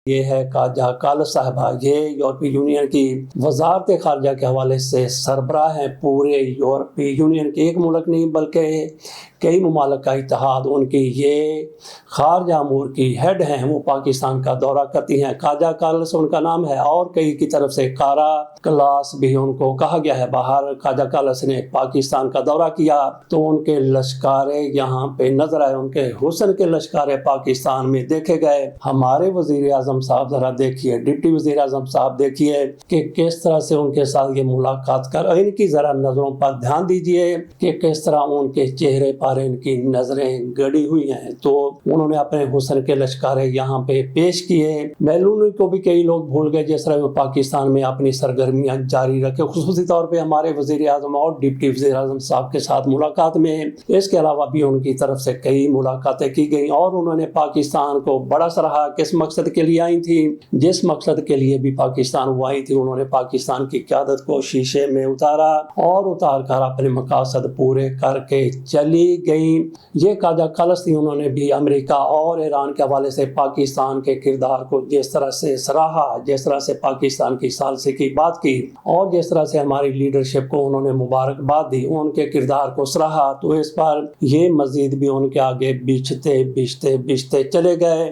یہ ہے خواجہ کالس صاحبہ، یہ یورپی یونین کی وزارت خارجہ کے حوالے سے سربراہ ہیں پورے یورپی یونین کے، ایک ملک نہیں بلکہ کئی ممالک کا اتحاد ان کی یہ خارجہ امور کی ہیڈ ہیں۔ وہ پاکستان کا دورہ کرتی ہیں، خواجہ کالس ان کا نام ہے، اور کئی کی طرف سے کارا کلاس بھی ان کو کہا گیا ہے۔ باہر خواجہ کالس نے پاکستان کا دورہ کیا تو ان کے لشکارے یہاں پہ نظر آئے، ان کے حسن کے لشکارے پاکستان میں دیکھے گئے۔ ہمارے وزیر اعظم صاحب ذرا دیکھیے، ڈپٹی وزیر اعظم صاحب دیکھیے کہ کس طرح سے ان کے ساتھ یہ ملاقات کر، ان کی ذرا نظروں پر دھیان دیجئے کہ کس طرح ان کے چہرے پر ان کی نظریں گڑی ہوئی ہیں۔ تو انہوں نے اپنے حسن کے لشکارے یہاں پہ پیش کیے۔ میلونی کو بھی کئی لوگ بھول گئے، جس طرح وہ پاکستان میں اپنی سرگرمیاں جاری رکھے، خصوصی طور پہ ہمارے وزیر اعظم اور ڈپٹی وزیر اعظم صاحب کے ساتھ ملاقات میں۔ اس کے علاوہ بھی ان کی طرف سے کئی ملاقاتیں کی گئیں اور انہوں نے پاکستان کو بڑا سراہا۔ کس مقصد کے لیے آئی تھی؟ جس مقصد کے لیے بھی پاکستان وہ آئی تھی، انہوں نے پاکستان کی قیادت کو شیشے میں اتارا اور اتار کر اپنے مقاصد پورے کر کے چلی گئیں۔ یہ خواجہ کالس تھی، انہوں نے بھی امریکہ اور ایران کے حوالے سے پاکستان کے کردار کو جس طرح سے سراہا، جس طرح سے پاکستان کی ثالثی کی بات کی اور جس طرح سے ہماری لیڈرشپ کو انہوں نے مبارکباد دی، ان کے کردار کو سراہا، تو اس پر یہ مزید بھی ان کے آگے بچھتے چلے گئے۔